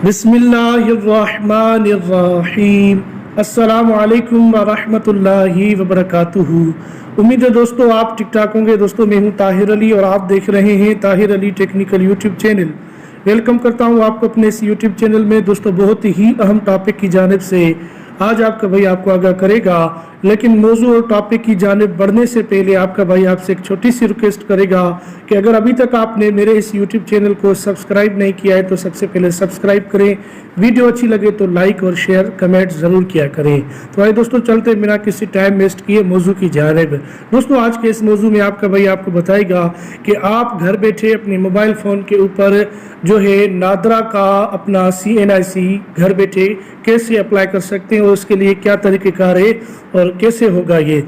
बिस्मिल्लाहिर्रहमानिर्रहीम। अस्सलामु अलैकुम वरहमतुल्लाहि वबरकातुहू। उम्मीद है दोस्तों आप ठीक ठाक होंगे। दोस्तों मैं हूं ताहिर अली और आप देख रहे हैं Tahir Ali technical YouTube channel. Welcome करता हूं आपको अपने इस यूट्यूब चैनल में। दोस्तों बहुत ही अहम टॉपिक की जानिब से आज आपका भाई आपको आगाह करेगा, लेकिन मौजू और टॉपिक की जानिब बढ़ने से पहले आपका भाई आपसे एक छोटी सी रिक्वेस्ट करेगा कि अगर अभी तक आपने मेरे इस यूट्यूब चैनल को सब्सक्राइब नहीं किया है तो सबसे पहले सब्सक्राइब करें। वीडियो अच्छी लगे तो लाइक और शेयर कमेंट ज़रूर किया करें। तो आइए दोस्तों चलते बिना किसी टाइम वेस्ट किए मौजू की जानिब। दोस्तों आज के इस मौजू में आपका भाई आपको बताएगा कि आप घर बैठे अपने मोबाइल फ़ोन के ऊपर जो है नादरा का अपना CNIC घर बैठे कैसे अप्लाई कर सकते हैं और उसके लिए क्या तरीक़ेकार है और कैसे होगा ये।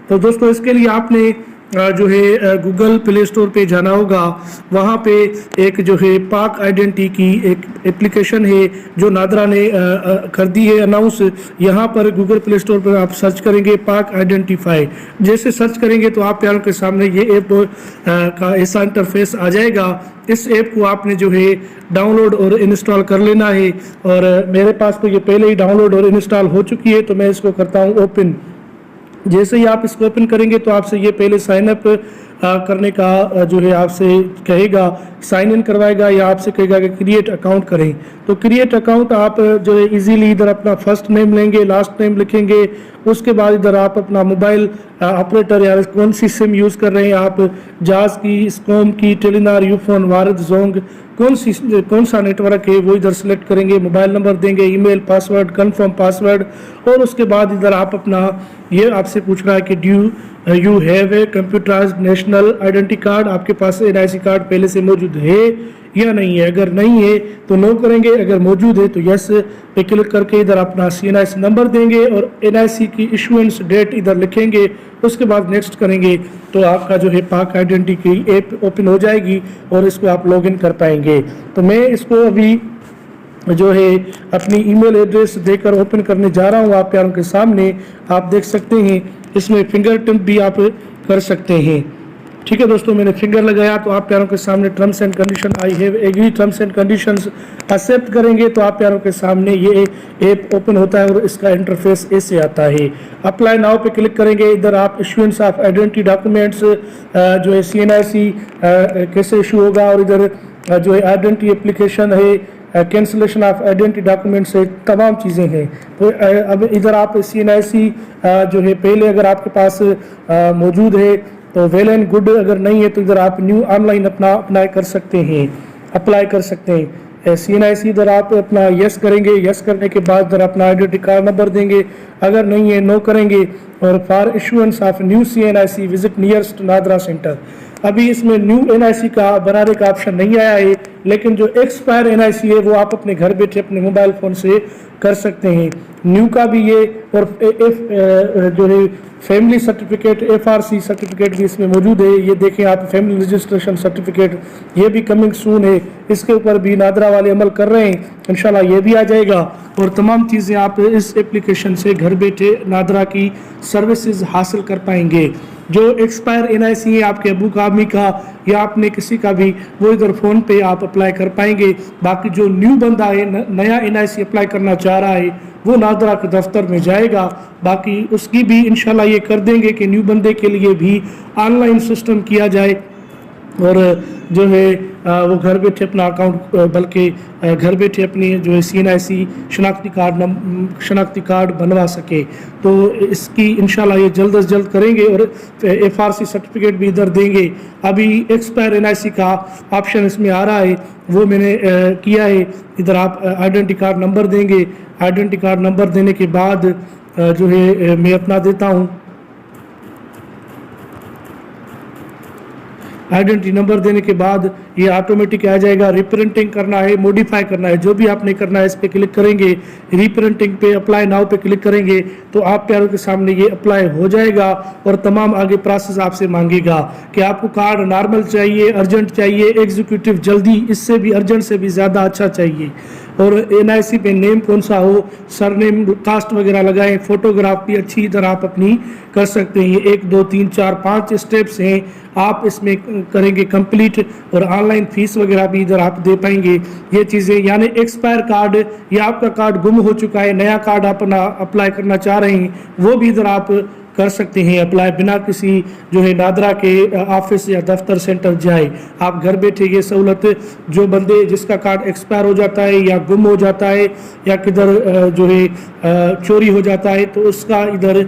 तो दोस्तों इसके लिए आपने जो है गूगल प्ले स्टोर पे जाना होगा। वहाँ पे एक जो है पाक आइडेंटिटी की एक एप्लीकेशन है जो नादरा ने कर दी है अनाउंस। यहाँ पर गूगल प्ले स्टोर पर आप सर्च करेंगे पाक आइडेंटिफाई। जैसे सर्च करेंगे तो आप प्यारों के सामने ये ऐप का ऐसा इंटरफेस आ जाएगा। इस ऐप को आपने जो है डाउनलोड और इंस्टॉल कर लेना है और मेरे पास तो ये पहले ही डाउनलोड और इंस्टॉल हो चुकी है, तो मैं इसको करता हूँ ओपन। जैसे ही आप इसको ओपन करेंगे तो आपसे ये पहले साइन अप करने का जो है आपसे कहेगा, साइन इन करवाएगा या आपसे कहेगा कि क्रिएट अकाउंट करें। तो क्रिएट अकाउंट आप जो है इजीली इधर अपना फर्स्ट नेम लेंगे, लास्ट नेम लिखेंगे। उसके बाद इधर आप अपना मोबाइल ऑपरेटर या कौन सी सिम यूज़ कर रहे हैं आप, जाज की, स्कॉम की, टेलीनार, यूफोन, वारिद, जोंग, कौन सा नेटवर्क है वो इधर सेलेक्ट करेंगे। मोबाइल नंबर देंगे, ईमेल, पासवर्ड, कंफर्म पासवर्ड। और उसके बाद इधर आप अपना ये आपसे पूछ रहा है कि you have a computerised national identity card, आपके पास NIC कार्ड पहले से मौजूद है या नहीं है। अगर नहीं है तो नो करेंगे, अगर मौजूद है तो यस पे क्लिक करके इधर अपना CNIC नंबर देंगे और NIC की इशुएंस डेट इधर लिखेंगे। उसके बाद नेक्स्ट करेंगे तो आपका जो है पाक आइडेंटिटी की ऐप ओपन हो जाएगी और इसको आप लॉगिन कर पाएंगे। तो मैं इसको अभी जो है अपनी ईमेल एड्रेस देकर ओपन करने जा रहा हूँ आप प्यारों के सामने। आप देख सकते हैं इसमें फिंगर टिप भी आप कर सकते हैं। ठीक है दोस्तों, मैंने फिंगर लगाया तो आप प्यारों के सामने terms and condition I have agree terms and conditions accept करेंगे तो आप प्यारों के सामने ये ऐप ओपन होता है और इसका इंटरफेस ऐसे आता है। अप्लाई नाउ पे क्लिक करेंगे। इधर आप इशुएंस ऑफ आइडेंटिटी डॉक्यूमेंट्स जो है CNIC कैसे इशू होगा और इधर जो है आइडेंटिटी एप्लीकेशन है, कैंसिलेशन ऑफ आइडेंटिटी डॉक्यूमेंट्स है, तमाम चीज़ें हैं। तो अब इधर आप CNIC जो है पहले अगर आपके पास मौजूद है तो वेल एंड गुड, अगर नहीं है तो इधर आप न्यू ऑनलाइन अपना अप्लाई कर सकते हैं, अप्लाई कर सकते हैं। CNIC इधर आप अपना यस करेंगे, यस करने के बाद इधर अपना आइडेंटिटी कार्ड नंबर देंगे। अगर नहीं है नो करेंगे और for issuance of new CNIC visit nearest NADRA centre. अभी इसमें न्यू NIC का बनाने का ऑप्शन नहीं आया है, लेकिन जो एक्सपायर NIC है वो आप अपने घर बैठे अपने मोबाइल फ़ोन से कर सकते हैं। न्यू का भी ये और जो है फैमिली सर्टिफिकेट FRC सर्टिफिकेट भी इसमें मौजूद है। ये देखें आप, फैमिली रजिस्ट्रेशन सर्टिफिकेट, ये भी कमिंग सून है। इसके ऊपर भी नादरा वाले अमल कर रहे हैं, इंशाल्लाह ये भी आ जाएगा। और तमाम चीज़ें आप इस एप्लीकेशन से घर बैठे नादरा की सर्विसेज हासिल कर पाएंगे। जो एक्सपायर NIC है आपके अबू का, अम्मी का या आपने किसी का भी, वो इधर फ़ोन पे आप अप्लाई कर पाएंगे। बाकी जो न्यू बंदा है नया NIC अप्लाई करना चाह रहा है वो नादरा के दफ्तर में जाएगा। बाकी उसकी भी इंशाल्लाह ये कर देंगे कि न्यू बंदे के लिए भी ऑनलाइन सिस्टम किया जाए और जो है वो घर बैठे अपना अकाउंट, बल्कि घर बैठे अपनी जो है CNIC शनाख्ती कार्ड बनवा सके। तो इसकी इंशाल्लाह ये जल्द अज जल्द करेंगे और FRC सर्टिफिकेट भी इधर देंगे। अभी एक्सपायर NIC का ऑप्शन इसमें आ रहा है, वो मैंने किया है। इधर आप आइडेंटिटी कार्ड नंबर देंगे। आइडेंटिटी कार्ड नंबर देने के बाद जो है मैं अपना देता हूँ आइडेंटिटी नंबर देने के बाद ये ऑटोमेटिक आ जाएगा। रिप्रिंटिंग करना है, मॉडिफाई करना है, जो भी आपने करना है इस पे क्लिक करेंगे। रिप्रिंटिंग पे अप्लाई नाउ पे क्लिक करेंगे तो आप प्यारों के सामने ये अप्लाई हो जाएगा और तमाम आगे प्रोसेस आपसे मांगेगा कि आपको कार्ड नॉर्मल चाहिए, अर्जेंट चाहिए, एग्जीक्यूटिव जल्दी, इससे भी अर्जेंट से भी ज़्यादा अच्छा चाहिए। اور NIC پہ نیم کون سا ہو, سر نیم, کاسٹ وغیرہ لگائیں, فوٹوگراف بھی اچھی ادھر آپ اپنی کر سکتے ہیں. یہ 1 2 3 4 5 اسٹیپس ہیں, آپ اس میں کریں گے کمپلیٹ, اور آن لائن فیس وغیرہ بھی ادھر آپ دے پائیں گے. یہ چیزیں یعنی ایکسپائر کارڈ یا آپ کا کارڈ گم ہو چکا ہے, نیا کارڈ آپ اپلائی کرنا چاہ رہے ہیں, وہ بھی ادھر آپ کر سکتے ہیں اپلائی, بنا کسی جو ہے نادرا کے آفس یا دفتر سینٹر جائے. آپ گھر بیٹھے یہ سہولت, جو بندے جس کا کارڈ ایکسپائر ہو جاتا ہے یا گم ہو جاتا ہے یا کدھر جو ہے چوری ہو جاتا ہے, تو اس کا ادھر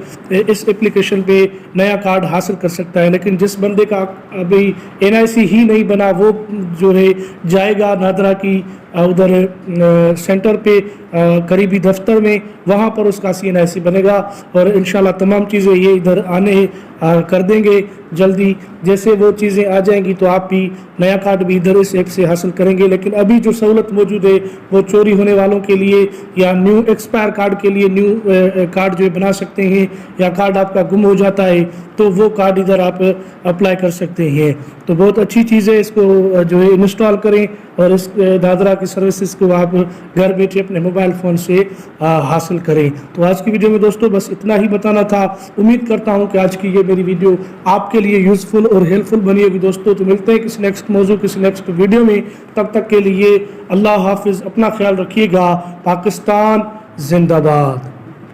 اس اپلیکیشن پہ نیا کارڈ حاصل کر سکتا ہے. لیکن جس بندے کا ابھی NIC ہی نہیں بنا, وہ جو ہے جائے گا نادرا کی ادھر سینٹر پہ قریبی دفتر میں, وہاں پر اس کا NIC بنے گا, اور انشاءاللہ تمام چیزیں یہ ادھر آنے کر دیں گے جلدی. جیسے وہ چیزیں آ جائیں گی تو آپ بھی نیا کارڈ بھی ادھر اس ایپ سے حاصل کریں گے. لیکن ابھی جو سہولت موجود ہے وہ چوری ہونے والوں کے لیے یا نیو ایکسپائر کارڈ کے لیے نیو کارڈ جو بنا سکتے ہیں, یا کارڈ آپ کا گم ہو جاتا ہے تو وہ کارڈ ادھر آپ اپلائی کر سکتے ہیں. تو بہت اچھی چیز ہے, اس کو جو ہے انسٹال کریں اور اس نادرا کی سروسز کو آپ گھر بیٹھے اپنے موبائل فون سے حاصل کریں. تو آج کی ویڈیو میں دوستوں بس اتنا ہی بتانا تھا. امید کرتا ہوں کہ آج کی یہ میری ویڈیو آپ کے لیے یوزفل اور ہیلپ فل بنی ہوگی دوستوں. تو ملتے ہیں کسی نیکسٹ موضوع, کسی نیکسٹ ویڈیو میں. تب تک کے لیے اللہ حافظ, اپنا خیال رکھیے گا. پاکستان زندہ باد.